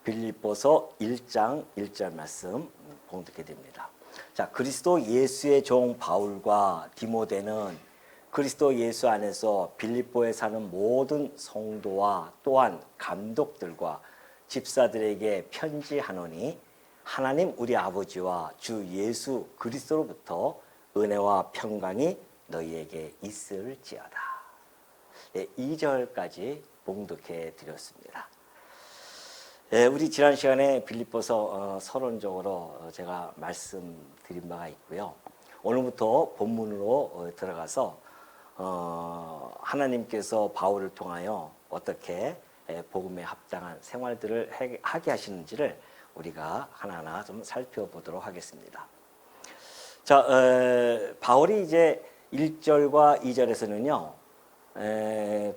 빌립보서 1장 1절 말씀 봉독해 드립니다. 자, 그리스도 예수의 종 바울과 디모데는 그리스도 예수 안에서 빌립보에 사는 모든 성도와 또한 감독들과 집사들에게 편지하노니 하나님 우리 아버지와 주 예수 그리스도로부터 은혜와 평강이 너희에게 있을지어다. 네, 2절까지 봉독해 드렸습니다. 네, 우리 지난 시간에 빌립보서 서론적으로 제가 말씀드린 바가 있고요. 오늘부터 본문으로 들어가서 하나님께서 바울을 통하여 어떻게 복음에 합당한 생활들을 하게 하시는지를 우리가 하나하나 좀 살펴보도록 하겠습니다. 자, 바울이 이제 1절과 2절에서는요,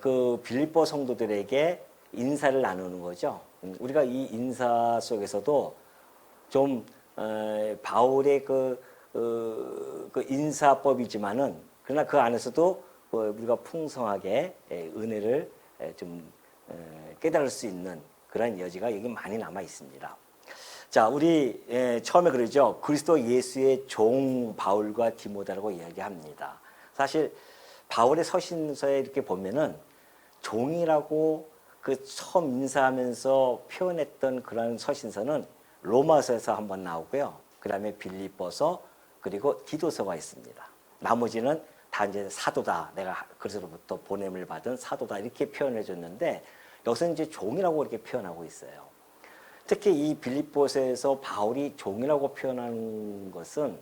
그 빌립보 성도들에게 인사를 나누는 거죠. 우리가 이 인사 속에서도 좀 바울의 그 인사법이지만은 그러나 그 안에서도 우리가 풍성하게 은혜를 좀 깨달을 수 있는 그런 여지가 여기 많이 남아 있습니다. 자, 우리 처음에 그러죠. 그리스도 예수의 종 바울과 디모데라고 이야기합니다. 사실 바울의 서신서에 이렇게 보면은 종이라고 그 처음 인사하면서 표현했던 그런 서신서는 로마서에서 한번 나오고요. 그 다음에 빌립보서 그리고 디도서가 있습니다. 나머지는 다 이제 사도다. 내가 그리스도로부터 보냄을 받은 사도다. 이렇게 표현해 줬는데 여기서는 이제 종이라고 이렇게 표현하고 있어요. 특히 이 빌립보서에서 바울이 종이라고 표현한 것은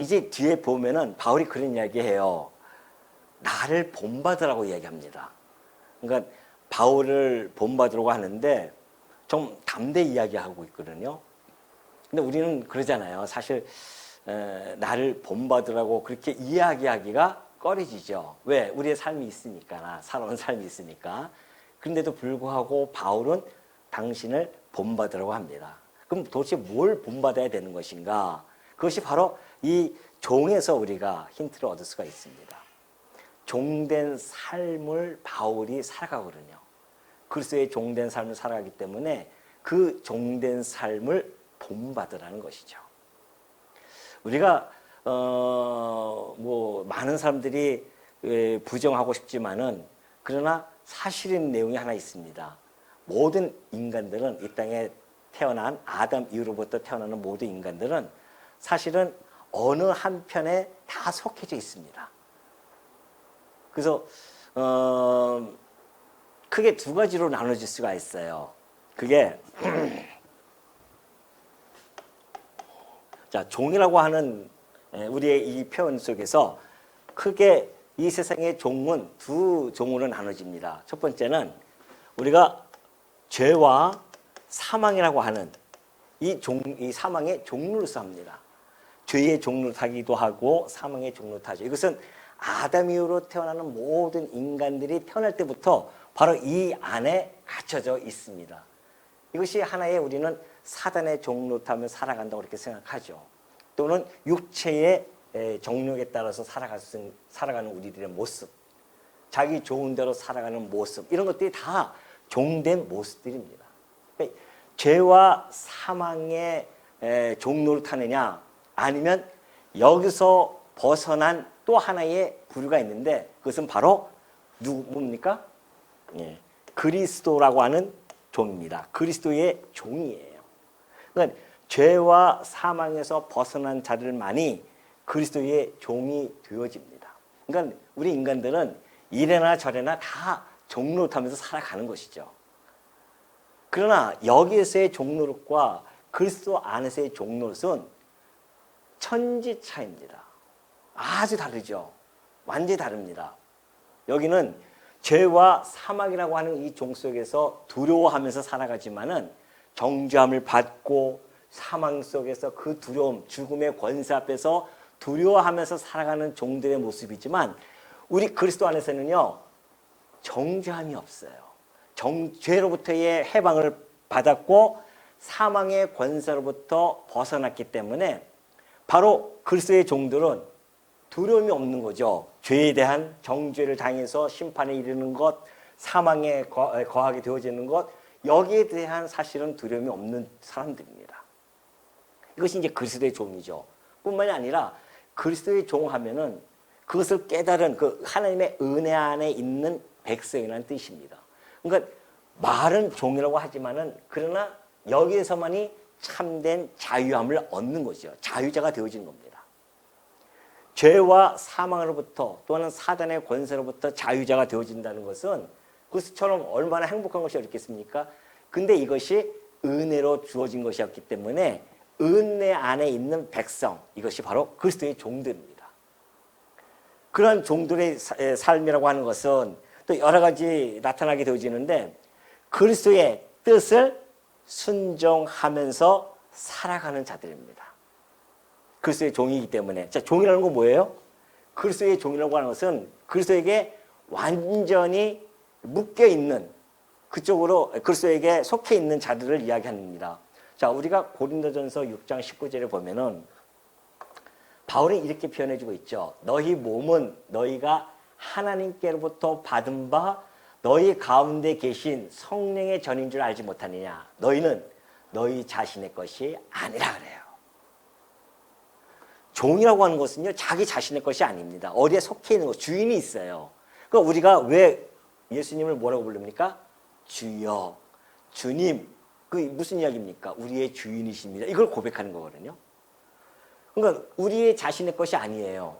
이제 뒤에 보면은 바울이 그런 이야기해요. 나를 본받으라고 이야기합니다. 그러니까 바울을 본받으라고 하는데 좀 담대히 이야기하고 있거든요. 근데 우리는 그러잖아요. 사실 나를 본받으라고 그렇게 이야기하기가 꺼려지죠. 왜? 우리의 삶이 있으니까, 살아온 삶이 있으니까. 그런데도 불구하고 바울은 당신을 본받으라고 합니다. 그럼 도대체 뭘 본받아야 되는 것인가? 그것이 바로 이 종에서 우리가 힌트를 얻을 수가 있습니다. 종된 삶을 바울이 살아가거든요. 그리스도의 종된 삶을 살아가기 때문에 그 종된 삶을 본받으라는 것이죠. 우리가 뭐 많은 사람들이 부정하고 싶지만은 그러나 사실인 내용이 하나 있습니다. 모든 인간들은 이 땅에 태어난 아담 이후로부터 태어나는 모든 인간들은 사실은 어느 한편에 다 속해져 있습니다. 그래서 크게 두 가지로 나눠질 수가 있어요. 그게 자, 종이라고 하는 우리의 이 표현 속에서 크게 이 세상의 종은 두 종으로 나눠집니다. 첫 번째는 우리가 죄와 사망이라고 하는 이 사망의 종로로서 합니다. 죄의 종로 타기도 하고 사망의 종로 타죠. 이것은 아담 이후로 태어나는 모든 인간들이 태어날 때부터 바로 이 안에 갇혀져 있습니다. 이것이 하나의 우리는 사단의 종로 타며 살아간다고 그렇게 생각하죠. 또는 육체의 정욕에 따라서 살아가는 우리들의 모습, 자기 좋은 대로 살아가는 모습, 이런 것들이 다 종된 모습들입니다. 그러니까 죄와 사망의 종로를 타느냐 아니면 여기서 벗어난 또 하나의 부류가 있는데 그것은 바로 누굽니까? 예, 그리스도라고 하는 종입니다. 그리스도의 종이에요. 그러니까 죄와 사망에서 벗어난 자들만이 그리스도의 종이 되어집니다. 그러니까 우리 인간들은 이래나 저래나 다 종로 타면서 살아가는 것이죠. 그러나 여기에서의 종로릇과 그리스도 안에서의 종로릇은 천지차입니다. 아주 다르죠. 완전히 다릅니다. 여기는 죄와 사망이라고 하는 이 종 속에서 두려워하면서 살아가지만은 정죄함을 받고 사망 속에서 그 두려움, 죽음의 권세 앞에서 두려워하면서 살아가는 종들의 모습이지만 우리 그리스도 안에서는요, 정죄함이 없어요. 죄로부터의 해방을 받았고 사망의 권세로부터 벗어났기 때문에 바로 그리스도의 종들은 두려움이 없는 거죠. 죄에 대한 정죄를 당해서 심판에 이르는 것, 사망에 거하게 되어지는 것, 여기에 대한 사실은 두려움이 없는 사람들입니다. 이것이 이제 그리스도의 종이죠. 뿐만이 아니라 그리스도의 종하면은 그것을 깨달은 그 하나님의 은혜 안에 있는 백성이라는 뜻입니다. 그러니까 말은 종이라고 하지만은 그러나 여기에서만이 참된 자유함을 얻는 것이죠. 자유자가 되어지는 겁니다. 죄와 사망으로부터 또는 사단의 권세로부터 자유자가 되어진다는 것은 그것처럼 얼마나 행복한 것이 어렵겠습니까? 근데 이것이 은혜로 주어진 것이었기 때문에 은혜 안에 있는 백성, 이것이 바로 그리스도의 종들입니다. 그러한 종들의 삶이라고 하는 것은 또 여러 가지 나타나게 되어지는데 그리스도의 뜻을 순종하면서 살아가는 자들입니다. 그리스도의 종이기 때문에. 자, 종이라는 건 뭐예요? 그리스도의 종이라고 하는 것은 그리스도에게 완전히 묶여있는, 그쪽으로 그리스도에게 속해 있는 자들을 이야기합니다. 자, 우리가 고린도전서 6장 19절에 보면은 바울이 이렇게 표현해주고 있죠. 너희 몸은 너희가 하나님께로부터 받은 바 너희 가운데 계신 성령의 전인 줄 알지 못하느냐. 너희는 너희 자신의 것이 아니라 그래요. 종이라고 하는 것은요, 자기 자신의 것이 아닙니다. 어디에 속해 있는 것, 주인이 있어요. 그러니까 우리가 왜 예수님을 뭐라고 부릅니까? 주여, 주님. 그 무슨 이야기입니까? 우리의 주인이십니다. 이걸 고백하는 거거든요. 그러니까 우리의 자신의 것이 아니에요.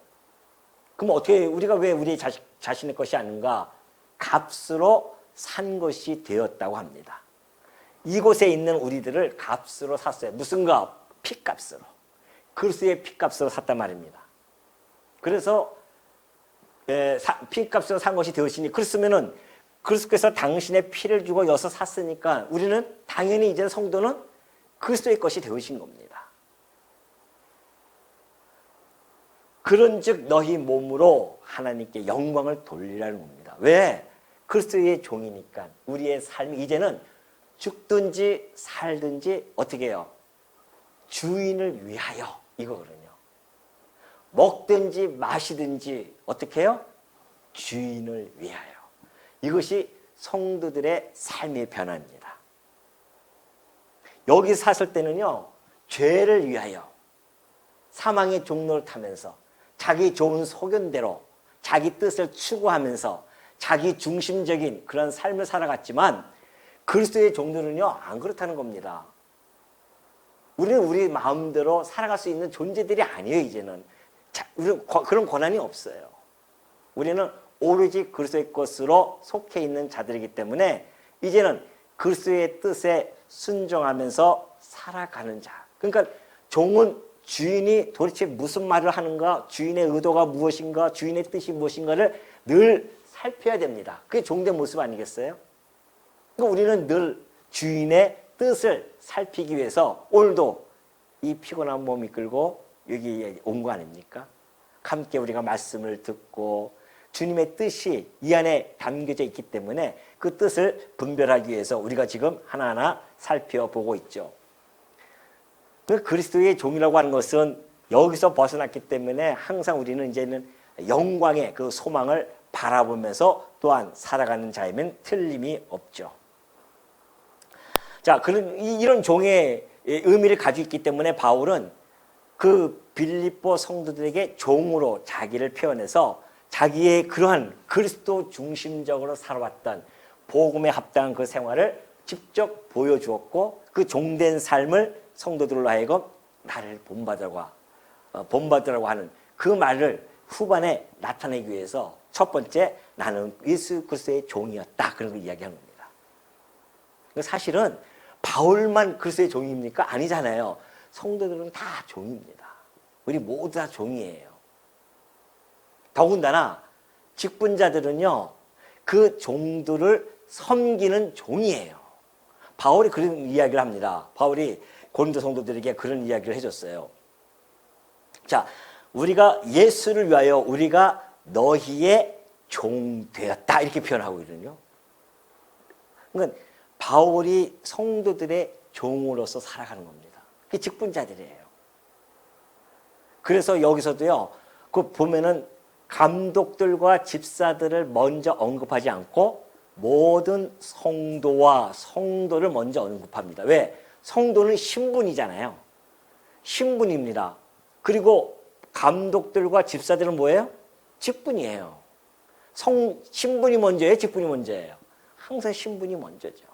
그럼 어떻게, 우리가 왜 우리의 자신의 것이 아닌가? 값으로 산 것이 되었다고 합니다. 이곳에 있는 우리들을 값으로 샀어요. 무슨 값? 피값으로. 그리스도의 피값으로 샀단 말입니다. 그래서 피값으로 산 것이 되었으니, 그렇으면은 그리스도께서 당신의 피를 주고 여서 샀으니까 우리는 당연히 이제 성도는 그리스도의 것이 되어진 겁니다. 그런즉 너희 몸으로 하나님께 영광을 돌리라는 겁니다. 왜? 그리스도의 종이니까. 우리의 삶이 이제는 죽든지 살든지 어떻게 해요? 주인을 위하여, 이거거든요. 먹든지 마시든지 어떻게 해요? 주인을 위하여. 이것이 성도들의 삶의 변화입니다. 여기 샀을 때는요, 죄를 위하여 사망의 종로를 타면서 자기 좋은 소견대로 자기 뜻을 추구하면서 자기 중심적인 그런 삶을 살아갔지만 그리스도의 종들은요, 안 그렇다는 겁니다. 우리는 우리 마음대로 살아갈 수 있는 존재들이 아니에요, 이제는. 우리는 그런 권한이 없어요. 우리는 오로지 그리스도의 것으로 속해 있는 자들이기 때문에 이제는 그리스도의 뜻에 순종하면서 살아가는 자. 그러니까 종은 주인이 도대체 무슨 말을 하는가, 주인의 의도가 무엇인가, 주인의 뜻이 무엇인가를 늘 살펴야 됩니다. 그게 종된 모습 아니겠어요? 그러니까 우리는 늘 주인의 뜻을 살피기 위해서 오늘도 이 피곤한 몸 이끌고 여기 온 거 아닙니까? 함께 우리가 말씀을 듣고 주님의 뜻이 이 안에 담겨져 있기 때문에 그 뜻을 분별하기 위해서 우리가 지금 하나하나 살펴보고 있죠. 그리스도의 종이라고 하는 것은 여기서 벗어났기 때문에 항상 우리는 이제는 영광의 그 소망을 바라보면서 또한 살아가는 자이면 틀림이 없죠. 자, 이런 종의 의미를 가지고 있기 때문에 바울은 그 빌립보 성도들에게 종으로 자기를 표현해서 자기의 그러한 그리스도 중심적으로 살아왔던 복음에 합당한 그 생활을 직접 보여주었고 그 종된 삶을 성도들로 하여금 나를 본받으라고 하는 그 말을 후반에 나타내기 위해서 첫 번째, 나는 예수 그리스도의 종이었다, 그런 걸 이야기하는 겁니다. 사실은 바울만 그리스도의 종입니까? 아니잖아요. 성도들은 다 종입니다. 우리 모두 다 종이에요. 더군다나 직분자들은요, 그 종들을 섬기는 종이에요. 바울이 그런 이야기를 합니다. 바울이 고린도 성도들에게 그런 이야기를 해줬어요. 자, 우리가 예수를 위하여 우리가 너희의 종 되었다, 이렇게 표현하고 있거든요. 그러니까 바울이 성도들의 종으로서 살아가는 겁니다. 그게 직분자들이에요. 그래서 여기서도요, 그 보면은 감독들과 집사들을 먼저 언급하지 않고 모든 성도와 성도를 먼저 언급합니다. 왜? 성도는 신분이잖아요. 신분입니다. 그리고 감독들과 집사들은 뭐예요? 직분이에요. 신분이 먼저예요? 직분이 먼저예요? 항상 신분이 먼저죠.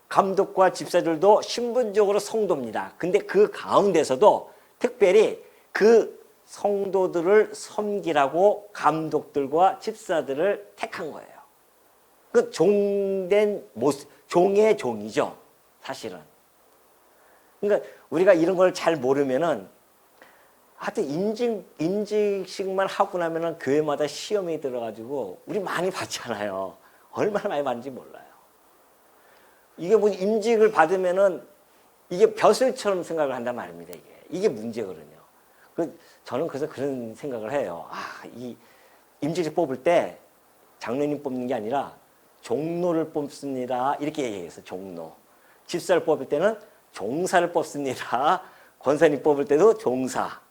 감독과 집사들도 신분적으로 성도입니다. 근데 그 가운데서도 특별히 그 성도들을 섬기라고 감독들과 집사들을 택한 거예요. 그 종된 모습, 종의 종이죠, 사실은. 그러니까 우리가 이런 걸 잘 모르면은 하여튼 인직식만 하고 나면은 교회마다 시험이 들어가지고 우리 많이 받잖아요. 얼마나 많이 받는지 몰라요. 이게 뭐 임직을 받으면은 이게 벼슬처럼 생각을 한단 말입니다. 이게 문제거든요. 저는 그래서 그런 생각을 해요. 이 임직을 뽑을 때 장로님 뽑는 게 아니라 종로를 뽑습니다. 이렇게 얘기해서 종로. 집사를 뽑을 때는 종사를 뽑습니다. 권사님 뽑을 때도 종사.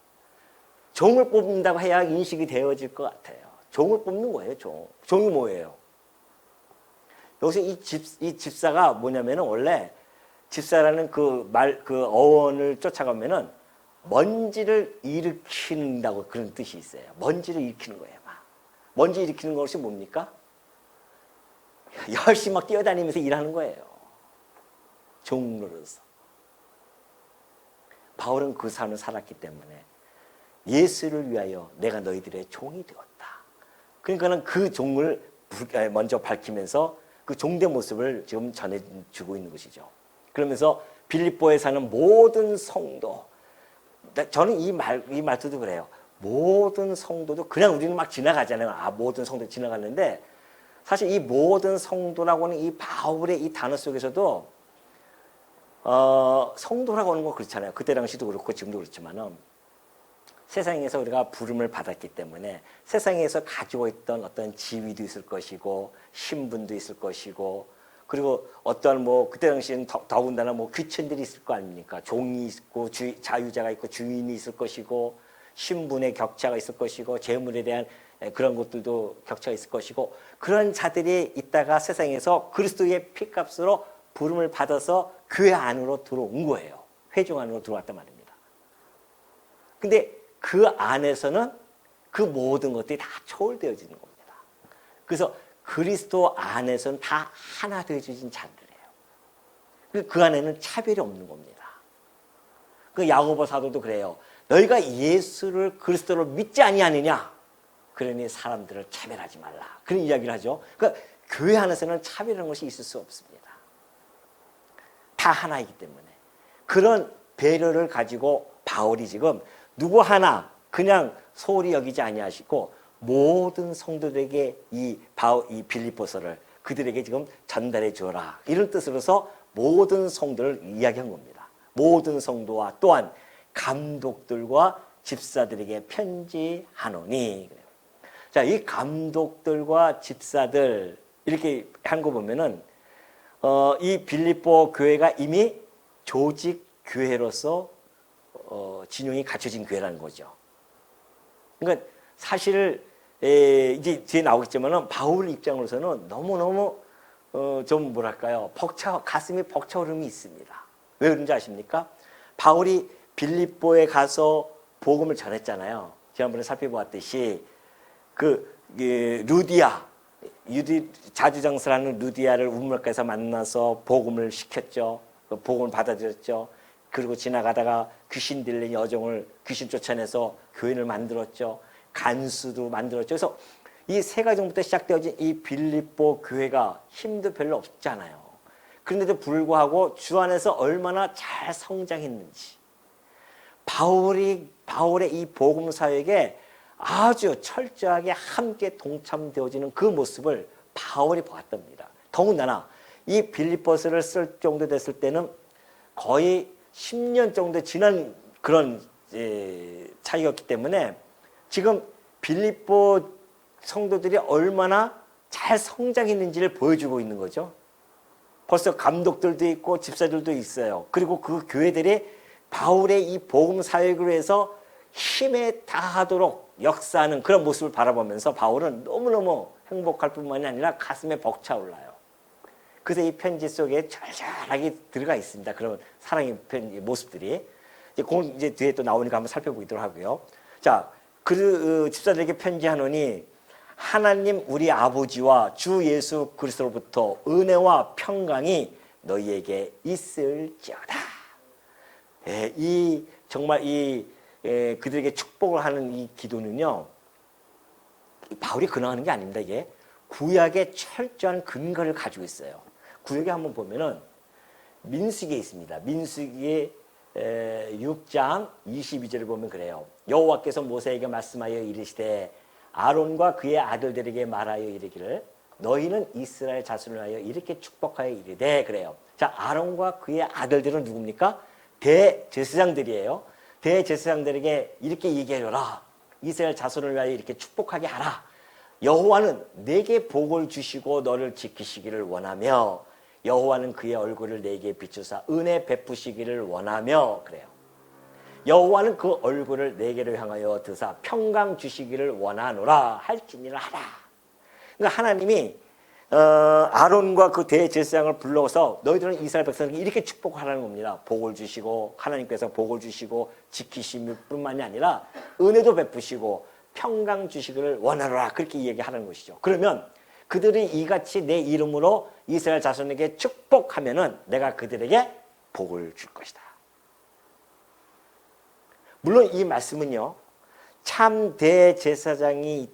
종을 뽑는다고 해야 인식이 되어질 것 같아요. 종을 뽑는 거예요, 종. 종이 뭐예요? 여기서 이 집사가 뭐냐면은 원래 집사라는 그 어원을 쫓아가면은 먼지를 일으킨다고 그런 뜻이 있어요. 먼지를 일으키는 거예요, 막. 먼지 일으키는 것이 뭡니까? 열심히 막 뛰어다니면서 일하는 거예요. 종로로서. 바울은 그 삶을 살았기 때문에 예수를 위하여 내가 너희들의 종이 되었다. 그러니까는 그 종을 먼저 밝히면서 그 종된 모습을 지금 전해주고 있는 것이죠. 그러면서 빌립보에 사는 모든 성도, 저는 이 말투도 그래요. 모든 성도도 그냥 우리는 막 지나가잖아요. 모든 성도 지나갔는데 사실 이 모든 성도라고 하는 이 바울의 이 단어 속에서도 성도라고 하는 건 그렇잖아요. 그때 당시도 그렇고 지금도 그렇지만은 세상에서 우리가 부름을 받았기 때문에 세상에서 가지고 있던 어떤 지위도 있을 것이고 신분도 있을 것이고 그리고 어떠한 뭐 그때 당시에는 더군다나 뭐 귀천들이 있을 거 아닙니까? 종이 있고 자유자가 있고 주인이 있을 것이고 신분의 격차가 있을 것이고 재물에 대한 그런 것들도 격차가 있을 것이고 그런 자들이 있다가 세상에서 그리스도의 피값으로 부름을 받아서 교회 안으로 들어온 거예요. 회중 안으로 들어왔단 말입니다. 근데 그 안에서는 그 모든 것들이 다 초월되어지는 겁니다. 그래서 그리스도 안에서는 다 하나 되어진 자들이에요. 그 안에는 차별이 없는 겁니다. 그 야고보 사도도 그래요. 너희가 예수를 그리스도로 믿지 아니하느냐? 그러니 사람들을 차별하지 말라. 그런 이야기를 하죠. 그러니까 교회 안에서는 차별하는 것이 있을 수 없습니다. 다 하나이기 때문에. 그런 배려를 가지고 바울이 지금 누구 하나 그냥 소홀히 여기지 아니하시고 모든 성도들에게 이 빌립보서를 그들에게 지금 전달해 주어라. 이런 뜻으로서 모든 성도를 이야기한 겁니다. 모든 성도와 또한 감독들과 집사들에게 편지하노니. 자, 이 감독들과 집사들 이렇게 한 거 보면은 이 빌립보 교회가 이미 조직 교회로서 진용이 갖춰진 교회라는 거죠. 그러니까 사실 이제 뒤에 나오겠지만은 바울 입장으로서는 너무너무 좀 뭐랄까요? 가슴이 벅차오름이 있습니다. 왜 그런지 아십니까? 바울이 빌립보에 가서 복음을 전했잖아요. 지난번에 살펴보았듯이 루디아 자주장사라는 루디아를 우물가에서 만나서 복음을 시켰죠. 복음을 받아들였죠. 그리고 지나가다가 귀신 들린 여종을 귀신 쫓아내서 교인을 만들었죠. 간수도 만들었죠. 그래서 이 세 가정부터 시작되어진 이 빌립보 교회가 힘도 별로 없잖아요. 그런데도 불구하고 주 안에서 얼마나 잘 성장했는지. 바울의 이 복음 사역에 아주 철저하게 함께 동참되어지는 그 모습을 바울이 보았답니다. 더군다나 이 빌립보서를 쓸 정도 됐을 때는 거의 10년 정도 지난 그런 차이였기 때문에 지금 빌립보 성도들이 얼마나 잘 성장했는지를 보여주고 있는 거죠. 벌써 감독들도 있고 집사들도 있어요. 그리고 그 교회들이 바울의 이 복음 사역으로 해서 힘에 다하도록 역사하는 그런 모습을 바라보면서 바울은 너무너무 행복할 뿐만이 아니라 가슴에 벅차올라요. 그래서 이 편지 속에 절절하게 들어가 있습니다. 그런 사랑의 편지 모습들이. 이제 뒤에 또 나오니까 한번 살펴보도록 하고요. 자, 그 집사들에게 편지하노니 하나님 우리 아버지와 주 예수 그리스도로부터 은혜와 평강이 너희에게 있을지어다. 정말 그들에게 축복을 하는 이 기도는요, 바울이 근황하는 게 아닙니다. 이게 구약의 철저한 근거를 가지고 있어요. 구약에 한번 보면은 민수기에 있습니다. 민수기의 6장 22절을 보면 그래요. 여호와께서 모세에게 말씀하여 이르시되 아론과 그의 아들들에게 말하여 이르기를 너희는 이스라엘 자손을 하여 이렇게 축복하여 이르되 그래요. 자, 아론과 그의 아들들은 누굽니까? 대제사장들이에요. 대제사장들에게 이렇게 얘기해줘라. 이스라엘 자손을 위하여 이렇게 축복하게 하라. 여호와는 내게 복을 주시고 너를 지키시기를 원하며 여호와는 그의 얼굴을 내게 비추사 은혜 베푸시기를 원하며 그래요. 여호와는 그 얼굴을 내게로 향하여 드사 평강 주시기를 원하노라 할지니라 하라. 그러니까 하나님이 아론과 그 대제사장을 불러서 너희들은 이스라엘 백성에게 이렇게 축복하라는 겁니다. 복을 주시고 하나님께서 복을 주시고 지키심일 뿐만이 아니라 은혜도 베푸시고 평강 주시기를 원하노라 그렇게 얘기하는 것이죠. 그러면 그들이 이같이 내 이름으로 이스라엘 자손에게 축복하면은 내가 그들에게 복을 줄 것이다. 물론 이 말씀은요, 참 대제사장이신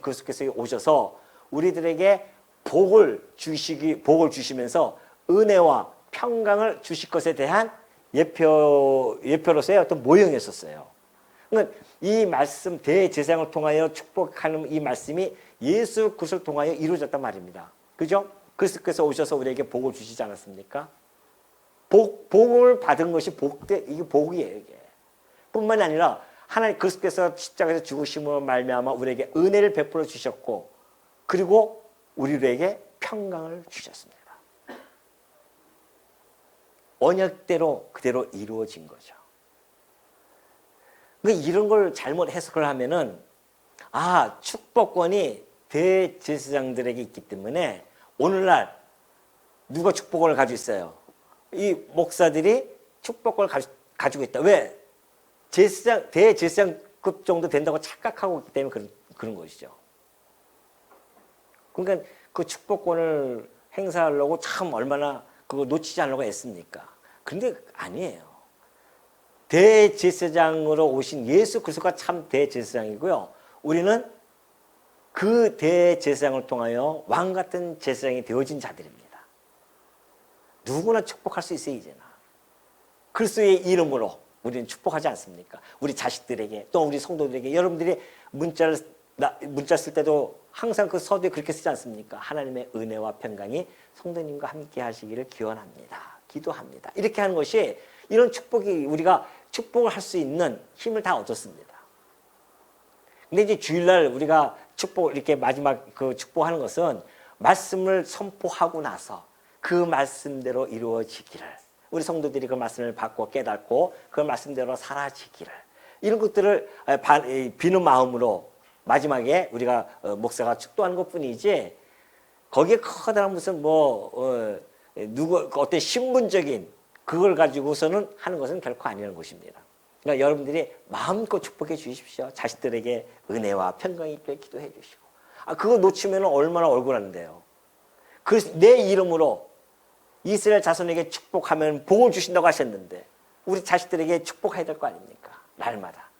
그리스도께서 오셔서 우리들에게 복을 주시면서 은혜와 평강을 주실 것에 대한 예표로서의 어떤 모형이었었어요. 그러니까 이 말씀 대제사장을 통하여 축복하는 이 말씀이 예수 그리스도를 통하여 이루어졌단 말입니다. 그죠? 그리스도께서 오셔서 우리에게 복을 주시지 않았습니까? 복을 받은 것이 이게 복이에요, 이게. 뿐만이 아니라 하나님 그리스도께서 십자가에서 죽으심으로 말미암아 우리에게 은혜를 베풀어 주셨고 그리고 우리에게 평강을 주셨습니다. 언약대로 그대로 이루어진 거죠. 이런 걸 잘못 해석을 하면은 축복권이 대제사장들에게 있기 때문에 오늘날 누가 축복권을 가지고 있어요? 이 목사들이 축복권을 가지고 있다. 왜? 대제사장급 정도 된다고 착각하고 있기 때문에 그런 것이죠. 그러니까 그 축복권을 행사하려고 참 얼마나 그거 놓치지 않으려고 애씁니까? 그런데 아니에요. 대제사장으로 오신 예수 그리스도가 참 대제사장이고요. 우리는 그 대제사장을 통하여 왕 같은 제사장이 되어진 자들입니다. 누구나 축복할 수 있어요, 이제는. 그리스도의 이름으로 우리는 축복하지 않습니까? 우리 자식들에게 또 우리 성도들에게 여러분들이 문자 쓸 때도 항상 그 서두에 그렇게 쓰지 않습니까? 하나님의 은혜와 평강이 성도님과 함께 하시기를 기원합니다. 기도합니다. 이렇게 하는 것이 이런 축복이 우리가 축복을 할 수 있는 힘을 다 얻었습니다. 근데 이제 주일날 우리가 이렇게 마지막 그 축복하는 것은 말씀을 선포하고 나서 그 말씀대로 이루어지기를 우리 성도들이 그 말씀을 받고 깨닫고 그 말씀대로 사라지기를 이런 것들을 비는 마음으로 마지막에 우리가 목사가 축도하는 것뿐이지 거기에 커다란 무슨 어떤 신분적인 그걸 가지고서는 하는 것은 결코 아니라는 것입니다. 그러니까 여러분들이 마음껏 축복해 주십시오. 자식들에게 은혜와 평강이 있게 기도해 주시고. 그거 놓치면 얼마나 억울한데요. 그래서 내 이름으로 이스라엘 자손에게 축복하면 복을 주신다고 하셨는데 우리 자식들에게 축복해야 될 거 아닙니까? 날마다.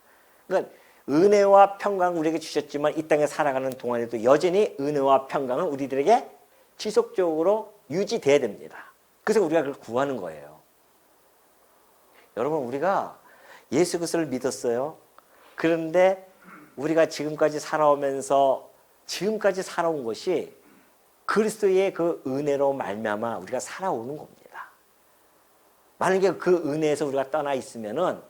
그러니까 은혜와 평강 우리에게 주셨지만 이 땅에 살아가는 동안에도 여전히 은혜와 평강은 우리들에게 지속적으로 유지돼야 됩니다. 그래서 우리가 그걸 구하는 거예요. 여러분, 우리가 예수 그리스도를 믿었어요. 그런데 우리가 지금까지 살아오면서 지금까지 살아온 것이 그리스도의 그 은혜로 말미암아 우리가 살아오는 겁니다. 만약에 그 은혜에서 우리가 떠나 있으면은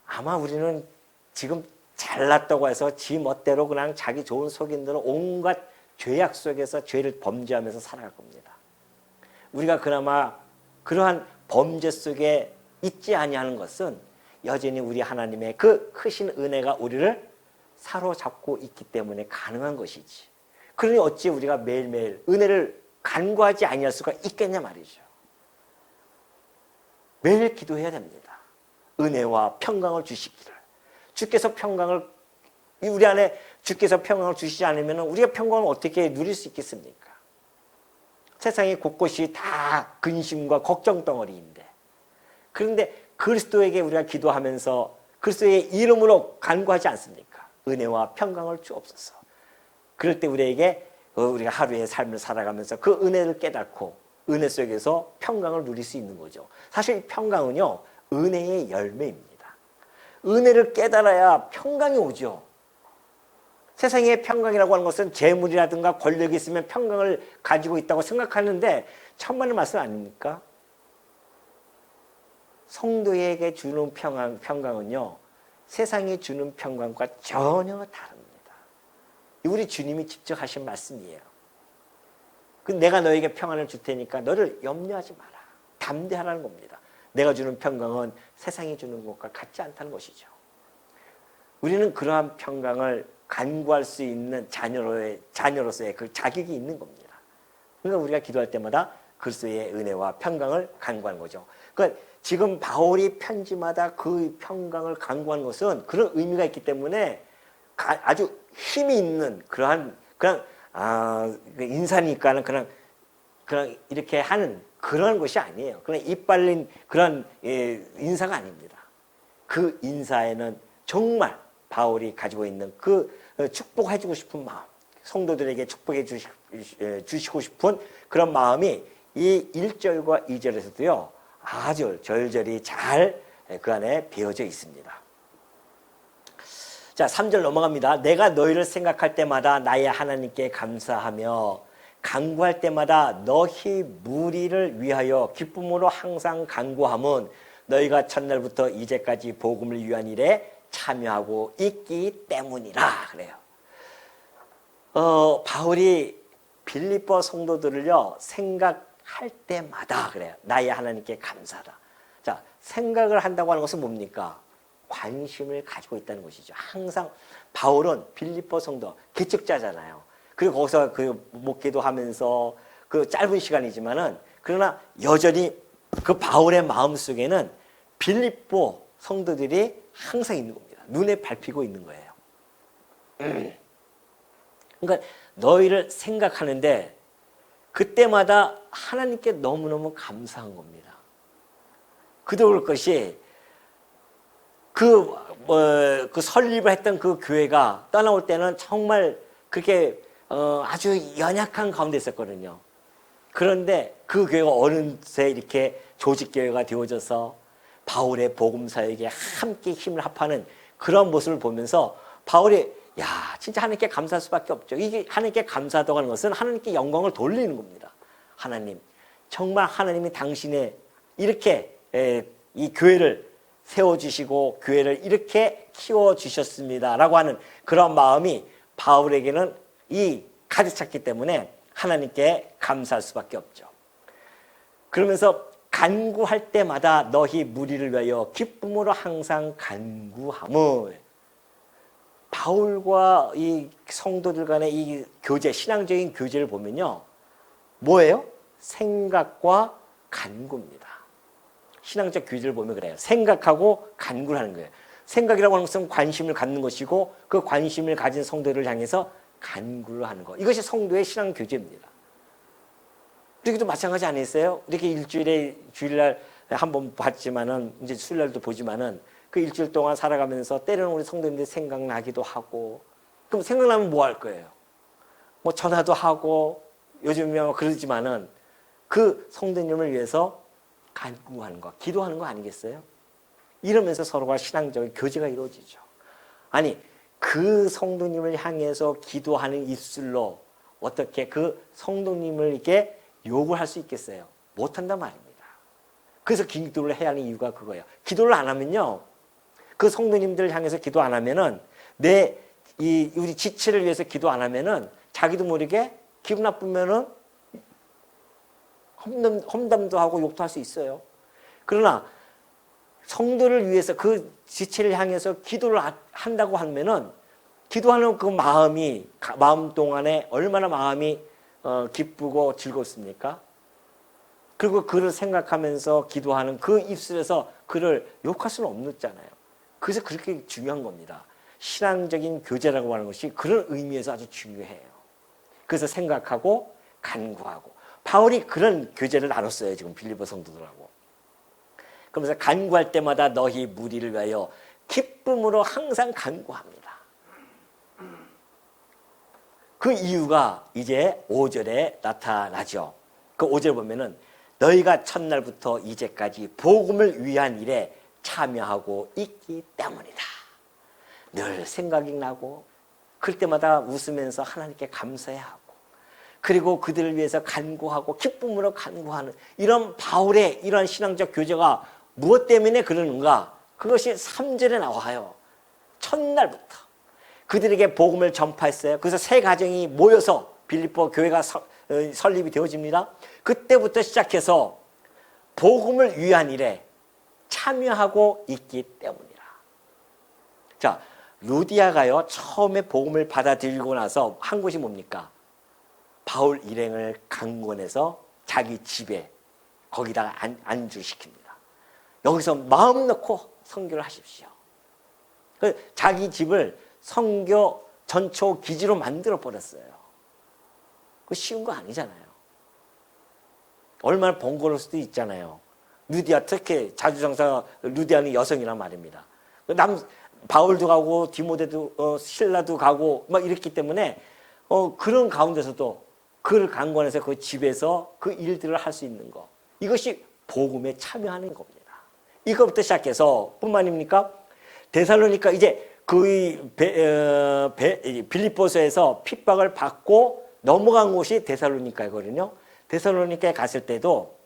아마 우리는 지금 잘났다고 해서 지 멋대로 그냥 자기 좋은 속인 대로 온갖 죄악 속에서 죄를 범죄하면서 살아갈 겁니다. 우리가 그나마 그러한 범죄 속에 있지 아니하는 것은 여전히 우리 하나님의 그 크신 은혜가 우리를 사로잡고 있기 때문에 가능한 것이지. 그러니 어찌 우리가 매일매일 은혜를 간구하지 아니할 수가 있겠냐 말이죠. 매일 기도해야 됩니다. 은혜와 평강을 주시기를. 주께서 평강을 우리 안에 주께서 평강을 주시지 않으면 우리가 평강을 어떻게 누릴 수 있겠습니까? 세상의 곳곳이 다 근심과 걱정 덩어리인데, 그런데 그리스도에게 우리가 기도하면서 그리스도의 이름으로 간구하지 않습니까? 은혜와 평강을 주옵소서. 그럴 때 우리에게 우리가 하루의 삶을 살아가면서 그 은혜를 깨닫고 은혜 속에서 평강을 누릴 수 있는 거죠. 사실 평강은요, 은혜의 열매입니다. 은혜를 깨달아야 평강이 오죠. 세상의 평강이라고 하는 것은 재물이라든가 권력이 있으면 평강을 가지고 있다고 생각하는데 천만의 말씀 아닙니까? 성도에게 주는 평강은요, 세상이 주는 평강과 전혀 다릅니다. 우리 주님이 직접 하신 말씀이에요. 내가 너에게 평안을 줄 테니까 너를 염려하지 마라. 담대하라는 겁니다. 내가 주는 평강은 세상이 주는 것과 같지 않다는 것이죠. 우리는 그러한 평강을 간구할 수 있는 자녀로서의 그 자격이 있는 겁니다. 그러니까 우리가 기도할 때마다 그리스도의 은혜와 평강을 간구하는 거죠. 그러니까 지금 바울이 편지마다 그 평강을 간구하는 것은 그런 의미가 있기 때문에 아주 힘이 있는 그런 인사니까는 그냥 이렇게 하는 그런 것이 아니에요. 그냥 이빨린 그런 인사가 아닙니다. 그 인사에는 정말 바울이 가지고 있는 그 축복해주고 싶은 마음, 성도들에게 축복해 주시고 싶은 그런 마음이 이 1절과 2절에서도요 아주 절절히 잘 그 안에 배어져 있습니다. 자, 3절 넘어갑니다. 내가 너희를 생각할 때마다 나의 하나님께 감사하며 간구할 때마다 너희 무리를 위하여 기쁨으로 항상 간구함은 너희가 첫날부터 이제까지 복음을 위한 일에 참여하고 있기 때문이라 그래요. 바울이 빌립보 성도들을요 생각할 때마다 그래요. 나의 하나님께 감사하다. 자, 생각을 한다고 하는 것은 뭡니까? 관심을 가지고 있다는 것이죠. 항상 바울은 빌립보 성도 개척자잖아요. 그리고 거기서 그 목회도 하면서 그 짧은 시간이지만은 그러나 여전히 그 바울의 마음 속에는 빌립보 성도들이 항상 있는 겁니다. 눈에 밟히고 있는 거예요. 그러니까 너희를 생각하는데 그때마다 하나님께 너무너무 감사한 겁니다. 그도 그럴 것이 그 설립을 했던 그 교회가 떠나올 때는 정말 그렇게 아주 연약한 가운데 있었거든요. 그런데 그 교회가 어느새 이렇게 조직교회가 되어져서 바울의 복음사역에 함께 힘을 합하는 그런 모습을 보면서 바울이 야, 진짜 하나님께 감사할 수밖에 없죠. 이게 하나님께 감사하다고 하는 것은 하나님께 영광을 돌리는 겁니다. 하나님, 정말 하나님이 당신의 이렇게 이 교회를 세워주시고 교회를 이렇게 키워주셨습니다라고 하는 그런 마음이 바울에게는 가득 찼기 때문에 하나님께 감사할 수밖에 없죠. 그러면서 간구할 때마다 너희 무리를 위하여 기쁨으로 항상 간구함을, 바울과 이 성도들 간의 이 교제, 신앙적인 교제를 보면요, 뭐예요? 생각과 간구입니다. 신앙적 교제를 보면 그래요. 생각하고 간구를 하는 거예요. 생각이라고 하는 것은 관심을 갖는 것이고 그 관심을 가진 성도를 향해서 간구를 하는 것. 이것이 성도의 신앙 교제입니다. 우리도 마찬가지 아니겠어요? 이렇게 일주일에 주일날 한 번 봤지만은 이제 수요일날도 보지만은 그 일주일 동안 살아가면서 때로는 우리 성도님들 생각나기도 하고, 그럼 생각나면 뭐 할 거예요? 뭐 전화도 하고 요즘에 그러지만은 그 성도님을 위해서 간구하는 거, 기도하는 거 아니겠어요? 이러면서 서로가 신앙적인 교제가 이루어지죠. 아니, 그 성도님을 향해서 기도하는 입술로 어떻게 그 성도님을 이렇게 욕을 할 수 있겠어요? 못한단 말입니다. 그래서 기도를 해야 하는 이유가 그거예요. 기도를 안 하면요, 그 성도님들을 향해서 기도 안 하면은 우리 지체를 위해서 기도 안 하면은 자기도 모르게 기분 나쁘면은 험담도 하고 욕도 할 수 있어요. 그러나 성도를 위해서 그 지체를 향해서 기도를 한다고 하면은 기도하는 그 마음이 마음 동안에 얼마나 마음이 기쁘고 즐겁습니까? 그리고 그를 생각하면서 기도하는 그 입술에서 그를 욕할 수는 없잖아요. 그래서 그렇게 중요한 겁니다. 신앙적인 교제라고 하는 것이 그런 의미에서 아주 중요해요. 그래서 생각하고 간구하고 바울이 그런 교제를 나눴어요. 지금 빌립보 성도들하고. 그러면서 간구할 때마다 너희 무리를 위하여 기쁨으로 항상 간구합니다. 그 이유가 이제 5절에 나타나죠. 그 5절 보면은 너희가 첫날부터 이제까지 복음을 위한 일에 참여하고 있기 때문이다. 늘 생각이 나고 그럴 때마다 웃으면서 하나님께 감사해야 하고 그리고 그들을 위해서 간구하고 기쁨으로 간구하는 이런 바울의 이런 신앙적 교제가 무엇 때문에 그러는가? 그것이 3절에 나와요. 첫날부터 그들에게 복음을 전파했어요. 그래서 세 가정이 모여서 빌립보 교회가 설립이 되어집니다. 그때부터 시작해서 복음을 위한 일에 참여하고 있기 때문이라. 자, 루디아가요 처음에 복음을 받아들이고 나서 한 곳이 뭡니까? 바울 일행을 강권해서 자기 집에 거기다가 안주시킵니다. 여기서 마음 놓고 선교를 하십시오. 자기 집을 선교 전초 기지로 만들어 버렸어요. 그 쉬운 거 아니잖아요. 얼마나 번거로울 수도 있잖아요. 루디아 특히 자주정사 루디아는 여성이란 말입니다. 바울도 가고 디모데도 실라도 가고 막 이랬기 때문에 그런 가운데서도 그를 강권해서 그 집에서 그 일들을 할 수 있는 거 이것이 복음에 참여하는 겁니다. 이것부터 시작해서 뿐만입니까? 데살로니가 이제 빌립보서에서 핍박을 받고 넘어간 곳이 데살로니가거든요. 데살로니가에 갔을 때도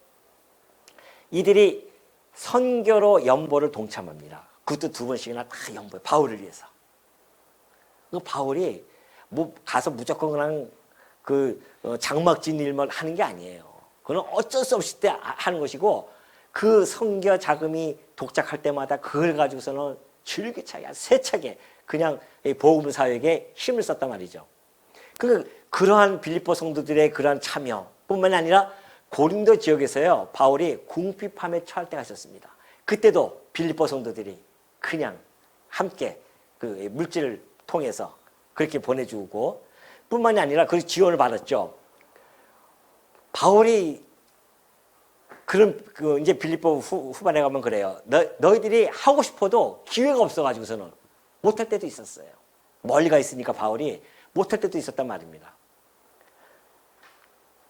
이들이 선교로 연보를 동참합니다. 그것도 2번씩이나 다 연보해. 바울을 위해서. 그 바울이 뭐 가서 무조건 그냥 장막진 일만 하는 게 아니에요. 그건 어쩔 수 없이 때 하는 것이고 그 선교 자금이 독작할 때마다 그걸 가지고서는 줄기차게 세차게 그냥 복음 사역에 힘을 썼단 말이죠. 그러한 빌립보 성도들의 그러한 참여뿐만 아니라 고린도 지역에서요 바울이 궁핍함에 처할 때가 있었습니다. 그때도 빌립보 성도들이 그냥 함께 그 물질을 통해서 그렇게 보내주고 뿐만이 아니라 그 지원을 받았죠. 바울이 그런 이제 빌립보 후반에 가면 그래요. 너희들이 하고 싶어도 기회가 없어가지고서는 못할 때도 있었어요. 멀리 가 있으니까 바울이 못할 때도 있었단 말입니다.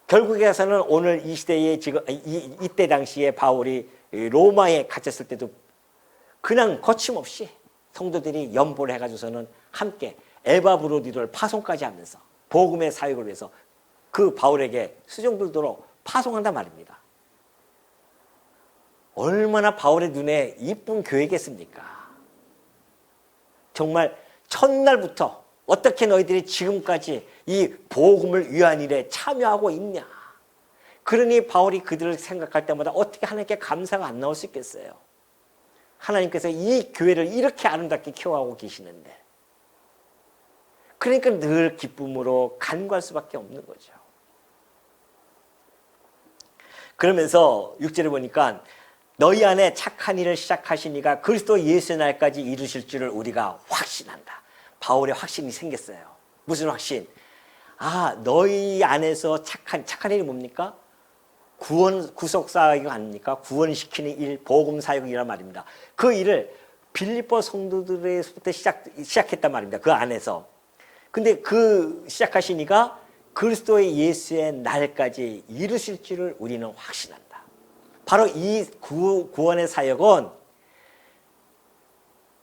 결국에서는 오늘 이 시대에 지금 이때 당시에 바울이 로마에 갇혔을 때도 그냥 거침없이 성도들이 연보를 해가지고서는 함께 에바브로디도를 파송까지 하면서 복음의 사역을 위해서 그 바울에게 수종들도록 파송한단 말입니다. 얼마나 바울의 눈에 이쁜 교회겠습니까? 정말 첫날부터 어떻게 너희들이 지금까지 이 복음을 위한 일에 참여하고 있냐? 그러니 바울이 그들을 생각할 때마다 어떻게 하나님께 감사가 안 나올 수 있겠어요? 하나님께서 이 교회를 이렇게 아름답게 키워가고 계시는데 그러니까 늘 기쁨으로 간구할 수밖에 없는 거죠. 그러면서 6절에 보니까 너희 안에 착한 일을 시작하신 이가 그리스도 예수의 날까지 이루실 줄을 우리가 확신한다. 바울의 확신이 생겼어요. 무슨 확신? 너희 안에서 착한 일이 뭡니까? 구속 사역 아닙니까? 구원시키는 일, 복음 사역이란 말입니다. 그 일을 빌립보 성도들에서부터 시작했단 말입니다. 그 안에서. 근데 그 시작하신 이가 그리스도의 예수의 날까지 이루실 줄을 우리는 확신한다. 바로 이 구원의 사역은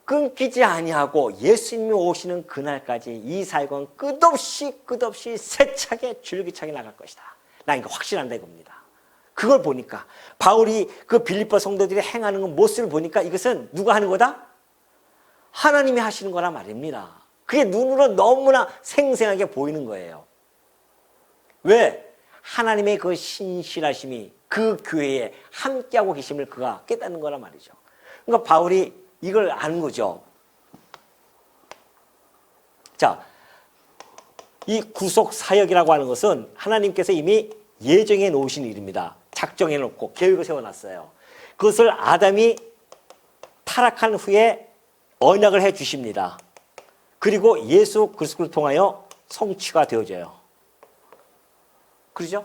끊기지 아니하고 예수님이 오시는 그날까지 이 사역은 끝없이 세차게 줄기차게 나갈 것이다. 나 이거 확신한다 이겁니다. 그걸 보니까 바울이 그 빌립보 성도들이 행하는 모습을 보니까 이것은 누가 하는 거다? 하나님이 하시는 거란 말입니다. 그게 눈으로 너무나 생생하게 보이는 거예요. 왜? 하나님의 그 신실하심이 그 교회에 함께하고 계심을 그가 깨닫는 거란 말이죠. 그러니까 바울이 이걸 아는 거죠. 자, 이 구속 사역이라고 하는 것은 하나님께서 이미 예정해 놓으신 일입니다. 작정해 놓고 계획을 세워놨어요. 그것을 아담이 타락한 후에 언약을 해 주십니다. 그리고 예수 그리스도를 통하여 성취가 되어져요. 그렇죠?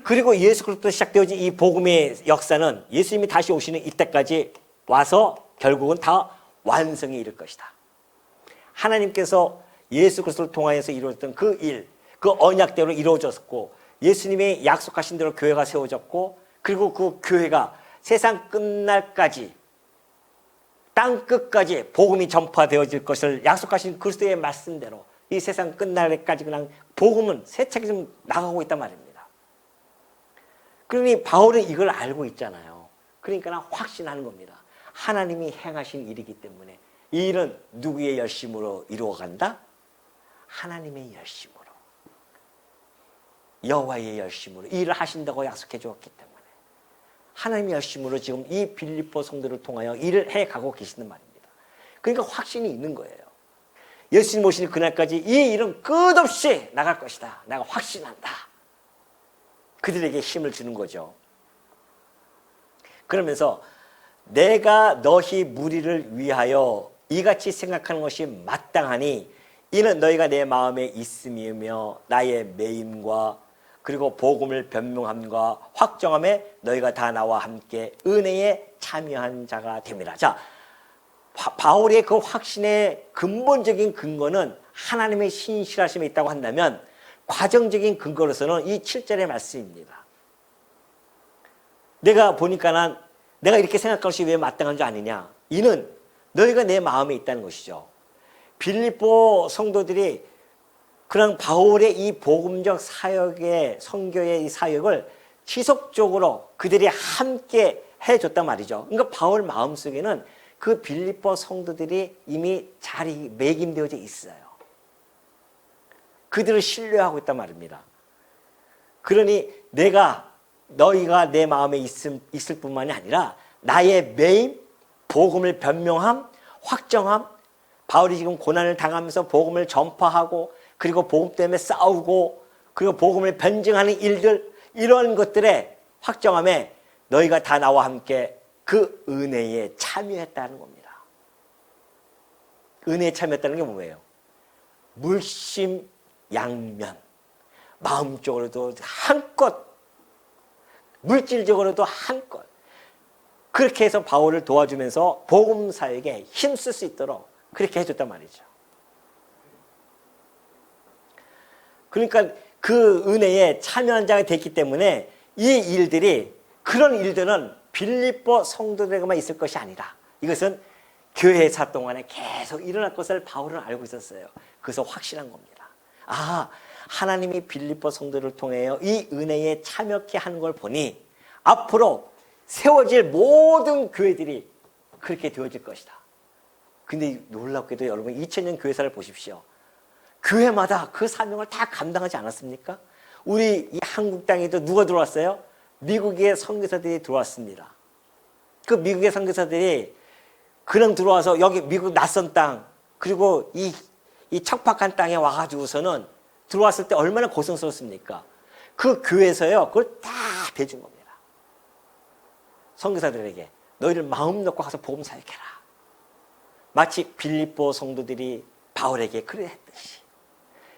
그리고 예수 그리스도로 시작되어진 이 복음의 역사는 예수님이 다시 오시는 이때까지 와서 결국은 다 완성에 이를 것이다. 하나님께서 예수 그리스도를 통하여서 이루어졌던 그 일, 그 언약대로 이루어졌고 예수님의 약속하신 대로 교회가 세워졌고 그리고 그 교회가 세상 끝날까지 땅 끝까지 복음이 전파되어질 것을 약속하신 그리스도의 말씀대로 이 세상 끝날까지 그냥 복음은 세차게 좀 나가고 있단 말입니다. 그러니 바울은 이걸 알고 있잖아요. 그러니까 확신하는 겁니다. 하나님이 행하신 일이기 때문에 이 일은 누구의 열심으로 이루어간다? 하나님의 열심으로, 여호와의 열심으로 이 일을 하신다고 약속해 주었기 때문에 하나님의 열심으로 지금 이 빌립보 성도를 통하여 일을 해가고 계시는 말입니다. 그러니까 확신이 있는 거예요. 예수님 오시는 그날까지 이 일은 끝없이 나갈 것이다. 내가 확신한다. 그들에게 힘을 주는 거죠. 그러면서 내가 너희 무리를 위하여 이같이 생각하는 것이 마땅하니 이는 너희가 내 마음에 있음이며 나의 매임과 그리고 복음을 변명함과 확정함에 너희가 다 나와 함께 은혜에 참여한 자가 됩니다. 자, 바울의 그 확신의 근본적인 근거는 하나님의 신실하심에 있다고 한다면 과정적인 근거로서는 이 7절의 말씀입니다. 내가 보니까 내가 이렇게 생각할 것이 왜 마땅한 줄 아느냐? 이는 너희가 내 마음에 있다는 것이죠. 빌립보 성도들이 그런 바울의 이 복음적 사역의 선교의 이 사역을 지속적으로 그들이 함께 해줬단 말이죠. 그러니까 바울 마음속에는 그 빌립보 성도들이 이미 자리 매김되어져 있어요. 그들을 신뢰하고 있단 말입니다. 그러니 너희가 내 마음에 있을 뿐만이 아니라 나의 매임, 복음을 변명함, 확정함, 바울이 지금 고난을 당하면서 복음을 전파하고 그리고 복음 때문에 싸우고 그리고 복음을 변증하는 일들 이런 것들에 확정함에 너희가 다 나와 함께 그 은혜에 참여했다는 겁니다. 은혜에 참여했다는 게 뭐예요? 물심양면 마음적으로도 한껏 물질적으로도 한껏 그렇게 해서 바울을 도와주면서 복음 사역에 힘쓸 수 있도록 그렇게 해줬단 말이죠. 그러니까 그 은혜에 참여한 자가 됐기 때문에 이 일들이 그런 일들은 빌립보 성도들에게만 있을 것이 아니라 이것은 교회사 동안에 계속 일어날 것을 바울은 알고 있었어요. 그래서 확신한 겁니다. 아, 하나님이 빌립보 성도를 통해 이 은혜에 참여케 하는 걸 보니 앞으로 세워질 모든 교회들이 그렇게 되어질 것이다. 근데 놀랍게도 여러분 2000년 교회사를 보십시오. 교회마다 그 사명을 다 감당하지 않았습니까? 우리 이 한국 땅에도 누가 들어왔어요? 미국의 선교사들이 들어왔습니다. 그 미국의 선교사들이 그냥 들어와서 여기 미국 낯선 땅 그리고 이 척박한 땅에 와가지고서는 들어왔을 때 얼마나 고생스럽습니까? 그 교회에서요 그걸 다 대준 겁니다. 선교사들에게 너희를 마음 놓고 가서 복음 사역해라. 마치 빌립보 성도들이 바울에게 그랬듯이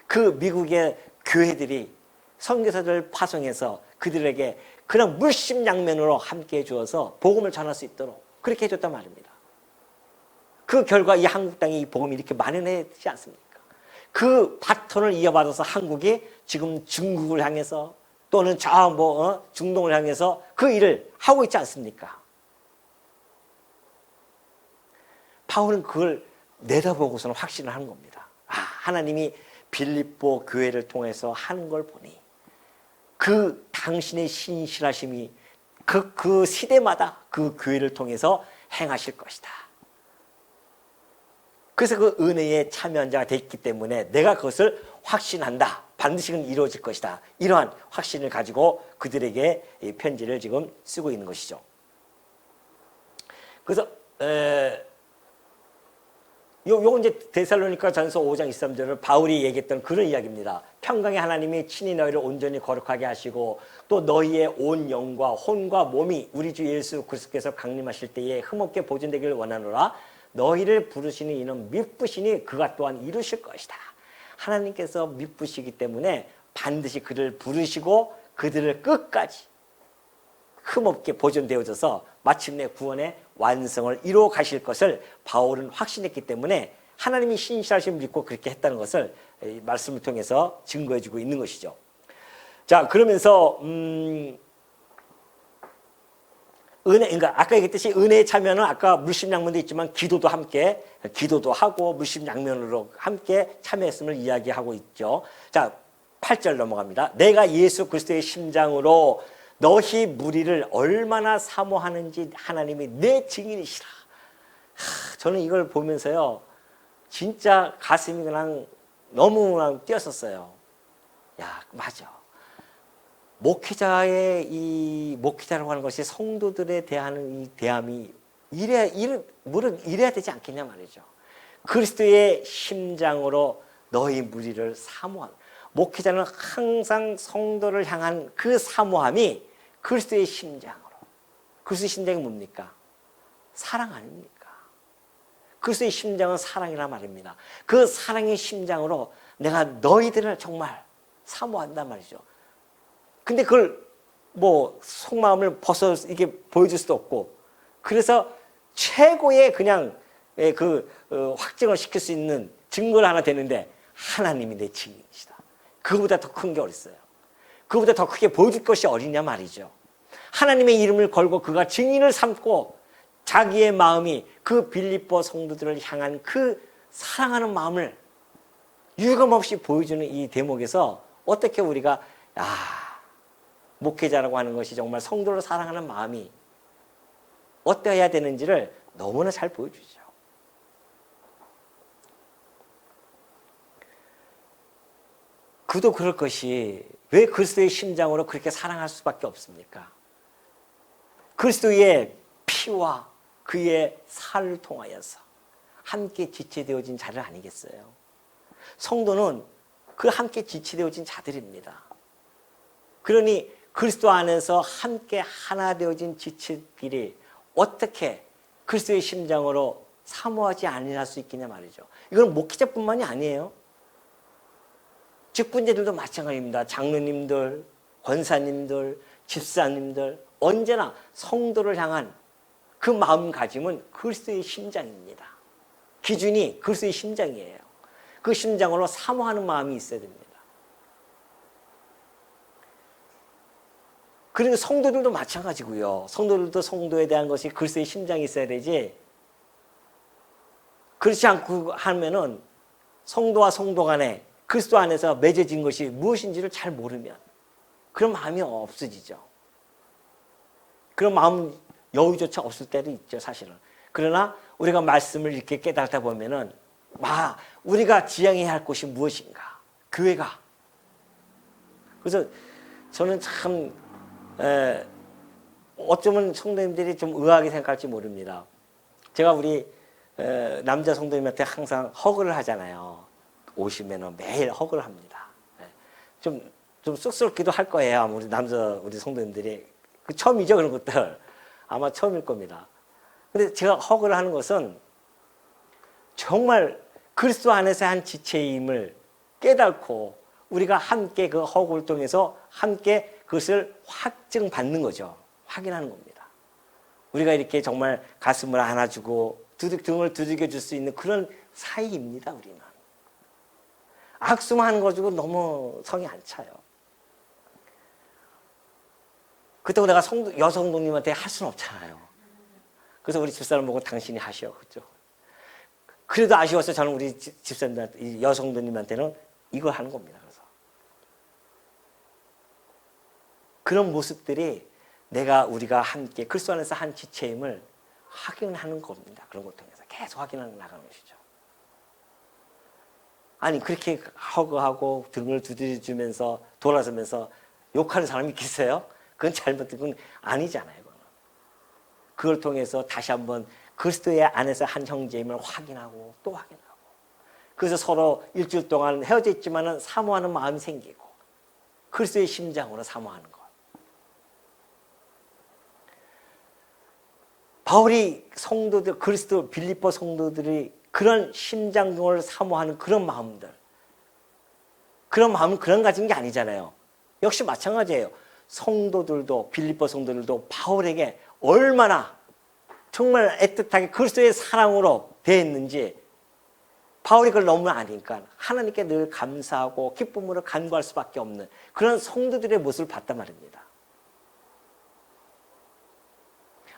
그 미국의 교회들이 선교사들을 파송해서 그들에게 그냥 물심양면으로 함께해 주어서 복음을 전할 수 있도록 그렇게 해줬단 말입니다. 그 결과 이 한국 땅에 이 복음이 이렇게 만연하지 않습니까? 그 바톤을 이어받아서 한국이 지금 중국을 향해서 또는 중동을 향해서 그 일을 하고 있지 않습니까? 바울은 그걸 내다보고서는 확신을 하는 겁니다. 아, 하나님이 빌립보 교회를 통해서 하는 걸 보니 그 당신의 신실하심이 그 시대마다 그 교회를 통해서 행하실 것이다. 그래서 그 은혜에 참여한 자가 됐기 때문에 내가 그것을 확신한다. 반드시 이루어질 것이다. 이러한 확신을 가지고 그들에게 이 편지를 지금 쓰고 있는 것이죠. 그래서 요거 이제 데살로니가 전서 5장 23절을 바울이 얘기했던 그런 이야기입니다. 평강의 하나님이 친히 너희를 온전히 거룩하게 하시고 또 너희의 온 영과 혼과 몸이 우리 주 예수 그리스도께서 강림하실 때에 흠없게 보존되기를 원하노라. 너희를 부르시니 이는 미쁘시니 그가 또한 이루실 것이다. 하나님께서 미쁘시기 때문에 반드시 그를 부르시고 그들을 끝까지 흠없게 보존되어져서 마침내 구원의 완성을 이루어 가실 것을 바울은 확신했기 때문에 하나님이 신실하심을 믿고 그렇게 했다는 것을 이 말씀을 통해서 증거해주고 있는 것이죠. 자, 그러면서 은혜, 그러니까 아까 얘기했듯이 은혜에 참여는 아까 물심양면도 있지만 기도도 함께 기도도 하고 물심양면으로 함께 참여했음을 이야기하고 있죠. 자, 8절 넘어갑니다. 내가 예수 그리스도의 심장으로 너희 무리를 얼마나 사모하는지 하나님이 내 증인이시라. 저는 이걸 보면서요, 진짜 가슴이 그냥 너무 뛰었었어요. 야, 맞아. 목회자의 이 목회자라고 하는 것이 성도들에 대한 이 대함이 이래야 되지 않겠냐 말이죠. 그리스도의 심장으로 너희 무리를 사모한. 목회자는 항상 성도를 향한 그 사모함이 그리스도의 심장으로. 그리스도의 심장이 뭡니까? 사랑 아닙니까? 그리스도의 심장은 사랑이란 말입니다. 그 사랑의 심장으로 내가 너희들을 정말 사모한단 말이죠. 근데 그걸 뭐 속마음을 벗어 이게 보여줄 수도 없고, 그래서 최고의 그냥 확증을 시킬 수 있는 증거를 하나 되는데 하나님이 내 증인이시다. 그거보다 더 큰 게 어딨어요? 그보다 더 크게 보여줄 것이 어디냐 말이죠. 하나님의 이름을 걸고 그가 증인을 삼고 자기의 마음이 그 빌립보 성도들을 향한 그 사랑하는 마음을 유감없이 보여주는 이 대목에서 어떻게 우리가 목회자라고 하는 것이 정말 성도를 사랑하는 마음이 어떠해야 되는지를 너무나 잘 보여주죠. 그도 그럴 것이 왜 그리스도의 심장으로 그렇게 사랑할 수밖에 없습니까? 그리스도의 피와 그의 살을 통하여서 함께 지체되어진 자들 아니겠어요? 성도는 그 함께 지체되어진 자들입니다. 그러니 그리스도 안에서 함께 하나 되어진 지체끼리 어떻게 그리스도의 심장으로 사모하지 아니할 수 있겠냐 말이죠. 이건 목회자뿐만이 아니에요. 직분자들도 마찬가지입니다. 장로님들, 권사님들, 집사님들 언제나 성도를 향한 그 마음가짐은 그리스도의 심장입니다. 기준이 그리스도의 심장이에요. 그 심장으로 사모하는 마음이 있어야 됩니다. 그리고 성도들도 마찬가지고요. 성도들도 성도에 대한 것이 그리스도의 심장이 있어야 되지, 그렇지 않고 하면은 성도와 성도 간에 그리스도 안에서 맺어진 것이 무엇인지를 잘 모르면 그런 마음이 없어지죠. 그런 마음 여유조차 없을 때도 있죠, 사실은. 그러나 우리가 말씀을 이렇게 깨달다 보면은 우리가 지향해야 할 곳이 무엇인가? 교회가. 그래서 저는 참 어쩌면 성도님들이 좀 의아하게 생각할지 모릅니다. 제가 우리 남자 성도님한테 항상 허그를 하잖아요. 오시면 매일 허그를 합니다. 좀 쑥스럽기도 할 거예요. 우리 성도님들이. 처음이죠, 그런 것들. 아마 처음일 겁니다. 근데 제가 허그를 하는 것은 정말 그리스도 안에서 한 지체임을 깨닫고 우리가 함께 그 허구를 통해서 함께 그것을 확증받는 거죠. 확인하는 겁니다. 우리가 이렇게 정말 가슴을 안아주고 등을 두들겨 줄 수 있는 그런 사이입니다, 우리는. 악수만 하는 거 가지고 너무 성이 안 차요. 그렇다고 내가 여성도님한테 할 수는 없잖아요. 그래서 우리 집사람 보고 당신이 하시오. 그죠? 그래도 아쉬워서 저는 우리 집사님한테, 여성도님한테는 이걸 하는 겁니다. 그래서 그런 모습들이 우리가 함께 그리스도 안에서 한 지체임을 확인하는 겁니다. 그런 것 통해서 계속 확인하는 나가는 것이죠. 아니 그렇게 허그하고 등을 두드려주면서 돌아서면서 욕하는 사람이 있겠어요? 그건 잘못된 건 아니잖아요. 그걸 통해서 다시 한번 그리스도의 안에서 한 형제임을 확인하고 또 확인하고, 그래서 서로 일주일 동안 헤어져 있지만은 사모하는 마음이 생기고 그리스도의 심장으로 사모하는 것. 바울이 성도들, 그리스도 빌립보 성도들이 그런 심장을 사모하는 그런 마음들, 그런 마음은 그런 가진 게 아니잖아요. 역시 마찬가지예요. 성도들도, 빌립보 성도들도 바울에게 얼마나 정말 애틋하게 그리스도의 사랑으로 대했는지 바울이 그걸 너무 아니까 하나님께 늘 감사하고 기쁨으로 간구할 수밖에 없는 그런 성도들의 모습을 봤단 말입니다.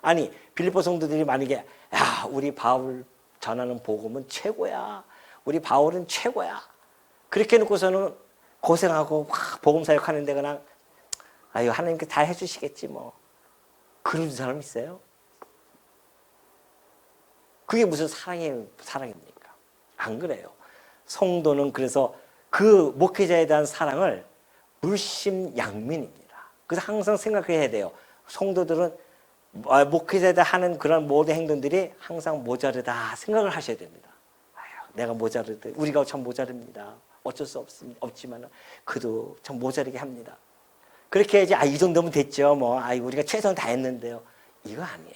아니, 빌립보 성도들이 만약에 야, 우리 바울 전하는 복음은 최고야, 우리 바울은 최고야, 그렇게 해놓고서는 고생하고 막 복음 사역하는데 그냥 아유, 하나님께 다 해주시겠지 뭐, 그런 사람 있어요? 그게 무슨 사랑입니까? 안 그래요. 성도는 그래서 그 목회자에 대한 사랑을 물심양면입니다. 그래서 항상 생각해야 돼요. 성도들은 목회자에 대해 하는 그런 모든 행동들이 항상 모자르다 생각을 하셔야 됩니다. 아유, 내가 모자르다, 우리가 참 모자릅니다. 어쩔 수 없지만 그도 참 모자르게 합니다. 그렇게 해야지, 이 정도면 됐죠, 뭐, 우리가 최선을 다했는데요. 이거 아니에요.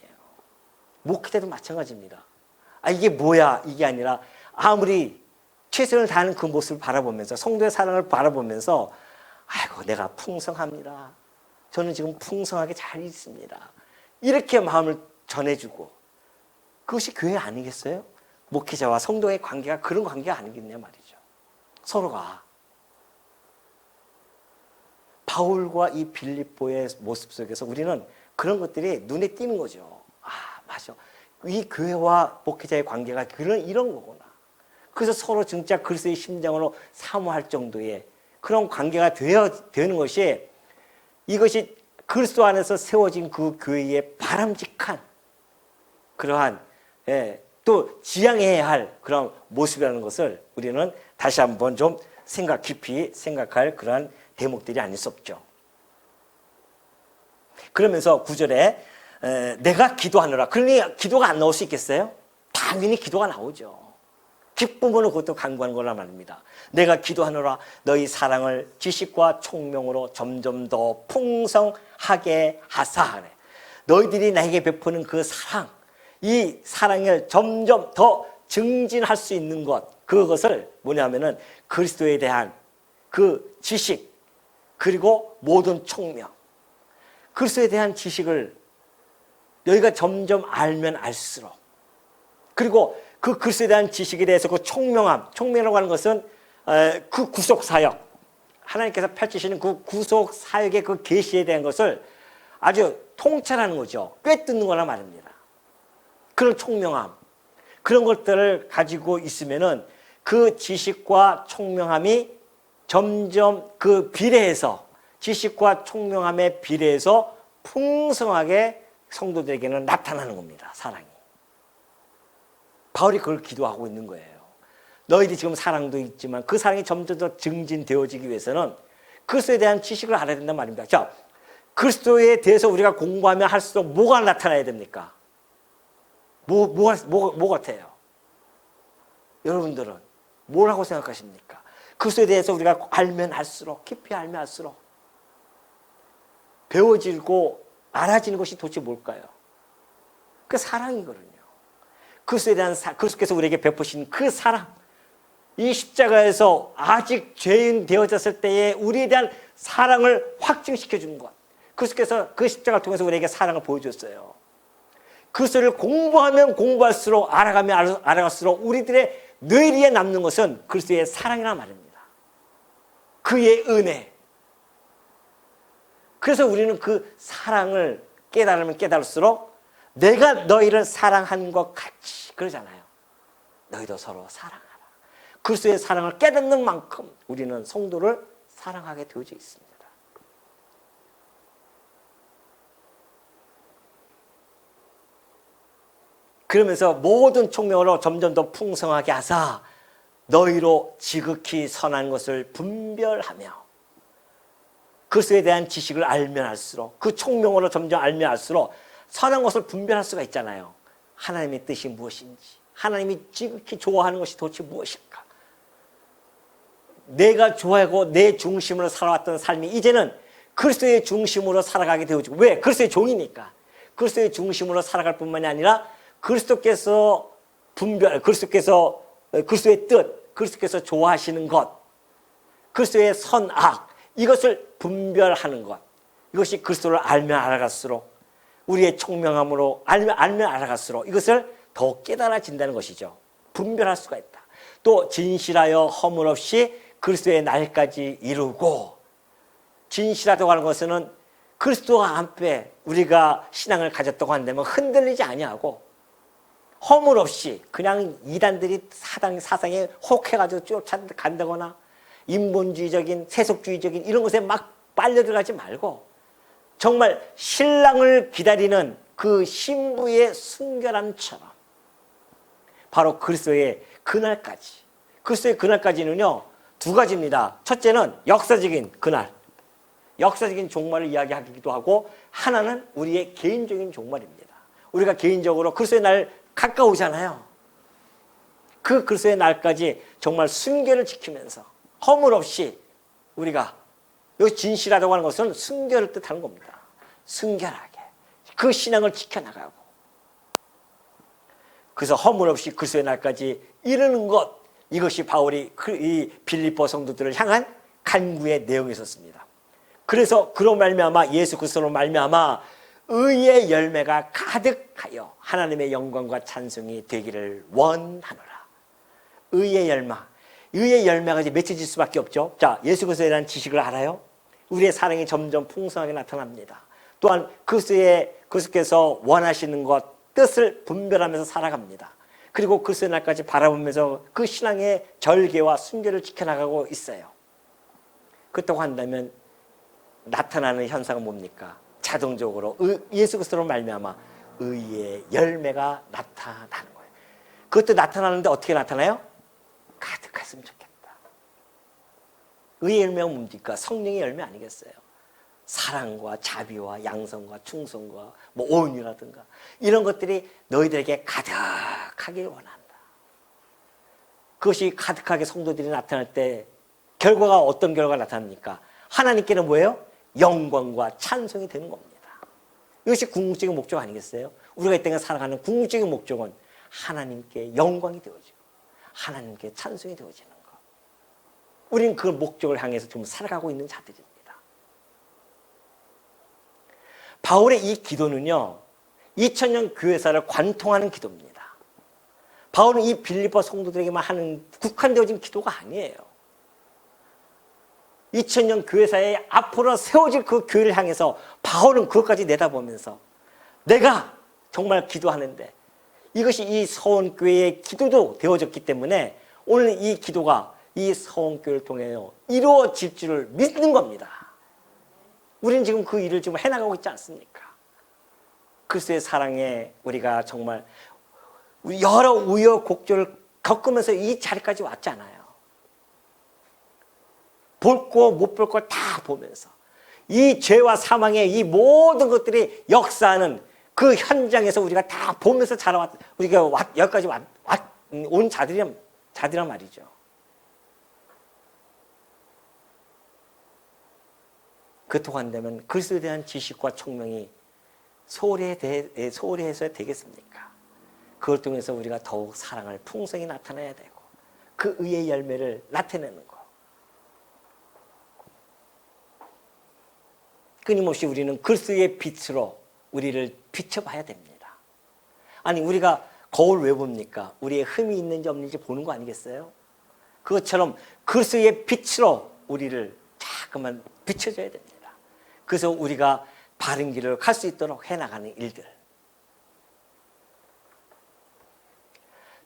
목회자도 마찬가지입니다. 이게 뭐야, 이게 아니라 아무리 최선을 다하는 그 모습을 바라보면서, 성도의 사랑을 바라보면서, 아이고, 내가 풍성합니다. 저는 지금 풍성하게 잘 있습니다. 이렇게 마음을 전해주고, 그것이 교회 아니겠어요? 목회자와 성도의 관계가 그런 관계가 아니겠냐 말이죠. 서로가. 바울과 이 빌립보의 모습 속에서 우리는 그런 것들이 눈에 띄는 거죠. 맞아. 이 교회와 목회자의 관계가 이런 거구나. 그래서 서로 진짜 그리스도의 심장으로 사모할 정도의 그런 관계가 되는 것이, 이것이 그리스도 안에서 세워진 그 교회의 바람직한 그러한, 또 지향해야 할 그런 모습이라는 것을 우리는 다시 한번 좀 깊이 생각할 그러한 대목들이 아닐 수 없죠. 그러면서 9절에 내가 기도하느라, 그러니 기도가 안 나올 수 있겠어요? 당연히 기도가 나오죠. 기쁨으로 그것도 간구하는 거란 말입니다. 내가 기도하느라 너희 사랑을 지식과 총명으로 점점 더 풍성하게 하사. 너희들이 나에게 베푸는 그 사랑, 이 사랑을 점점 더 증진할 수 있는 것, 그것을 뭐냐면은 그리스도에 대한 그 지식, 그리고 모든 총명, 그리스도에 대한 지식을 너희가 점점 알면 알수록, 그리고 그 그리스도에 대한 지식에 대해서 그 총명이라고 하는 것은 그 구속사역, 하나님께서 펼치시는 그 구속사역의 그 계시에 대한 것을 아주 통찰하는 거죠. 꿰뚫는 거란 말입니다. 그런 총명함, 그런 것들을 가지고 있으면은 그 지식과 총명함이 점점 그 비례해서, 지식과 총명함에 비례해서 풍성하게 성도들에게는 나타나는 겁니다. 사랑이. 바울이 그걸 기도하고 있는 거예요. 너희들이 지금 사랑도 있지만 그 사랑이 점점 더 증진되어지기 위해서는 그리스도에 대한 지식을 알아야 된단 말입니다. 자, 그리스도에 대해서 우리가 공부하면 할수록 뭐가 나타나야 됩니까? 뭐 같아요? 여러분들은 뭐라고 생각하십니까? 그리스도에 대해서 우리가 알면 알수록, 깊이 알면 알수록 배워지고 알아지는 것이 도대체 뭘까요? 그 사랑이거든요. 그리스도에 대한 그리스도께서 우리에게 베푸신 그 사랑, 이 십자가에서 아직 죄인 되어졌을 때에 우리에 대한 사랑을 확증시켜 주는 것, 그리스도께서 그 십자가를 통해서 우리에게 사랑을 보여줬어요. 그리스도를 공부하면 공부할수록, 알아가면 알아갈수록 우리들의 뇌리에 남는 것은 그리스도의 사랑이란 말입니다. 그의 은혜. 그래서 우리는 그 사랑을 깨달으면 깨달을수록 내가 너희를 사랑한 것 같이, 그러잖아요. 너희도 서로 사랑하라. 그리스도의 사랑을 깨닫는 만큼 우리는 성도를 사랑하게 되어져 있습니다. 그러면서 모든 총명으로 점점 더 풍성하게 하사 너희로 지극히 선한 것을 분별하며, 그리스도에 대한 지식을 알면 알수록, 그 총명으로 점점 알면 알수록 선한 것을 분별할 수가 있잖아요. 하나님의 뜻이 무엇인지, 하나님이 지극히 좋아하는 것이 도대체 무엇일까? 내가 좋아하고 내 중심으로 살아왔던 삶이 이제는 그리스도의 중심으로 살아가게 되어지고, 왜? 그리스도의 종이니까. 그리스도의 중심으로 살아갈 뿐만이 아니라 그리스도의 뜻, 그리스도께서 좋아하시는 것, 그리스도의 선악, 이것을 분별하는 것. 이것이 그리스도를 알면 알아갈수록, 우리의 총명함으로 알면 알아갈수록 이것을 더 깨달아진다는 것이죠. 분별할 수가 있다. 또 진실하여 허물 없이 그리스도의 날까지 이루고, 진실하다고 하는 것은 그리스도와 앞에 우리가 신앙을 가졌다고 한다면 흔들리지 아니하고, 허물 없이 그냥 이단들이 사상에 혹해가지고 쫓아간다거나 인본주의적인 세속주의적인 이런 것에 막 빨려들어가지 말고, 정말 신랑을 기다리는 그 신부의 순결함처럼 바로 그리스도의 그날까지, 그리스도의 그날까지는요 두 가지입니다. 첫째는 역사적인 그날, 역사적인 종말을 이야기하기도 하고, 하나는 우리의 개인적인 종말입니다. 우리가 개인적으로 그리스도의 날 가까우잖아요. 그 그리스도의 날까지 정말 순결을 지키면서 허물 없이 우리가, 여기 진실하다고 하는 것은 순결을 뜻하는 겁니다. 순결하게 그 신앙을 지켜나가고, 그래서 허물 없이 그리스도의 날까지 이르는 것, 이것이 바울이 이 빌립보 성도들을 향한 간구의 내용이었습니다. 그래서 그로 말미암아, 예수 그리스도로 말미암아 의의 열매가 가득하여 하나님의 영광과 찬송이 되기를 원하노라. 의의 열매가 이제 맺혀질 수밖에 없죠. 자, 예수 그리스도에 대한 지식을 알아요. 우리의 사랑이 점점 풍성하게 나타납니다. 또한 그리스도께서 원하시는 것, 뜻을 분별하면서 살아갑니다. 그리고 그리스도의 날까지 바라보면서 그 신앙의 절개와 순결을 지켜나가고 있어요. 그렇다고 한다면 나타나는 현상은 뭡니까? 자동적으로 예수 그리스도로 말미암아 의의 열매가 나타나는 거예요. 그것도 나타나는데 어떻게 나타나요? 가득했으면 좋겠다. 의의 열매가 뭡니까? 성령의 열매 아니겠어요? 사랑과 자비와 양성과 충성과 온유라든가 이런 것들이 너희들에게 가득하게 원한다. 그것이 가득하게 성도들이 나타날 때 결과가 어떤 결과가 나타납니까? 하나님께는 뭐예요? 영광과 찬송이 되는 겁니다. 이것이 궁극적인 목적 아니겠어요? 우리가 이 땅에 살아가는 궁극적인 목적은 하나님께 영광이 되어지고 하나님께 찬송이 되어지는 것. 우리는 그 목적을 향해서 좀 살아가고 있는 자들입니다. 바울의 이 기도는요, 2000년 교회사를 관통하는 기도입니다. 바울은 이 빌립보 성도들에게만 하는 국한되어진 기도가 아니에요. 2000년 교회사에 앞으로 세워질 그 교회를 향해서 바울은 그것까지 내다보면서 내가 정말 기도하는데, 이것이 이 서원교회의 기도도 되어졌기 때문에 오늘 이 기도가 이 서원교회를 통해 이루어질 줄을 믿는 겁니다. 우리는 지금 그 일을 지금 해나가고 있지 않습니까? 그리스도의 사랑에 우리가 정말 여러 우여곡절을 겪으면서 이 자리까지 왔잖아요. 볼 거 못 볼 거 다 보면서 이 죄와 사망의 이 모든 것들이 역사하는 그 현장에서 우리가 다 보면서 우리가 여기까지 온 자들이란 말이죠. 그렇다고 한다면 그리스도에 대한 지식과 총명이 소홀해서 되겠습니까? 그걸 통해서 우리가 더욱 사랑을 풍성히 나타내야 되고 그 의의 열매를 나타내는 것. 끊임없이 우리는 그리스도의 빛으로 우리를 비춰봐야 됩니다. 아니, 우리가 거울 왜 봅니까? 우리의 흠이 있는지 없는지 보는 거 아니겠어요? 그것처럼 그리스도의 빛으로 우리를 자꾸만 비춰줘야 됩니다. 그래서 우리가 바른 길을 갈 수 있도록 해나가는 일들.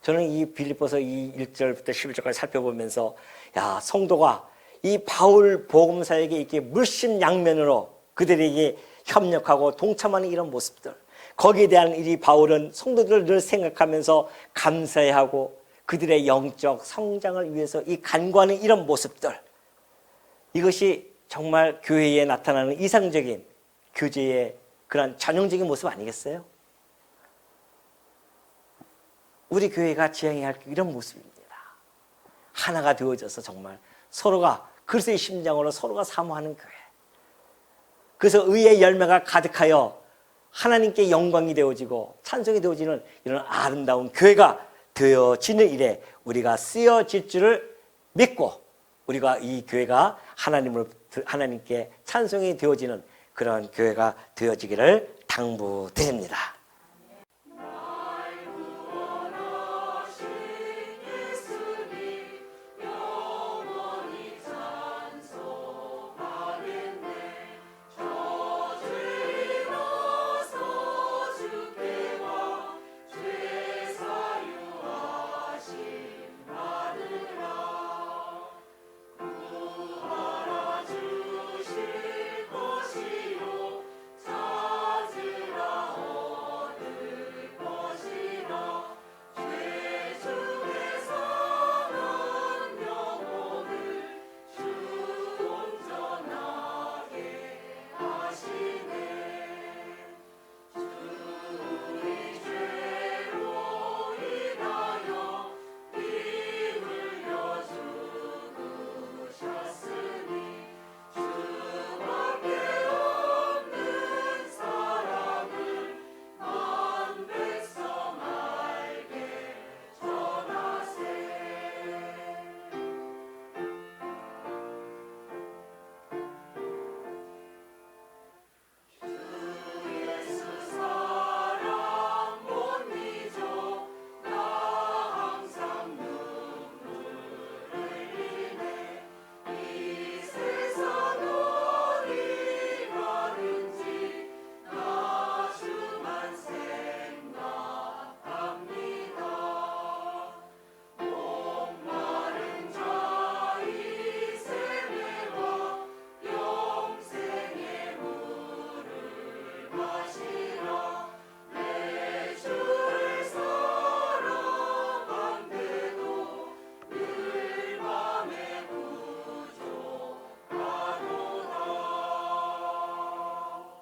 저는 이 빌립보서 1절부터 11절까지 살펴보면서 성도가 이 바울 복음사에게 이렇게 물심양면으로 그들에게 협력하고 동참하는 이런 모습들, 거기에 대한 이 바울은 성도들을 늘 생각하면서 감사해하고 그들의 영적 성장을 위해서 이 간구하는 이런 모습들, 이것이 정말 교회에 나타나는 이상적인 교제의 그런 전형적인 모습 아니겠어요? 우리 교회가 지향해야 할 이런 모습입니다. 하나가 되어져서 정말 서로가 그리스도의 심장으로 서로가 사모하는 교회. 그래서 의의 열매가 가득하여 하나님께 영광이 되어지고 찬송이 되어지는 이런 아름다운 교회가 되어지는 일에 우리가 쓰여질 줄을 믿고 우리가 이 교회가 하나님께 찬송이 되어지는 그런 교회가 되어지기를 당부드립니다.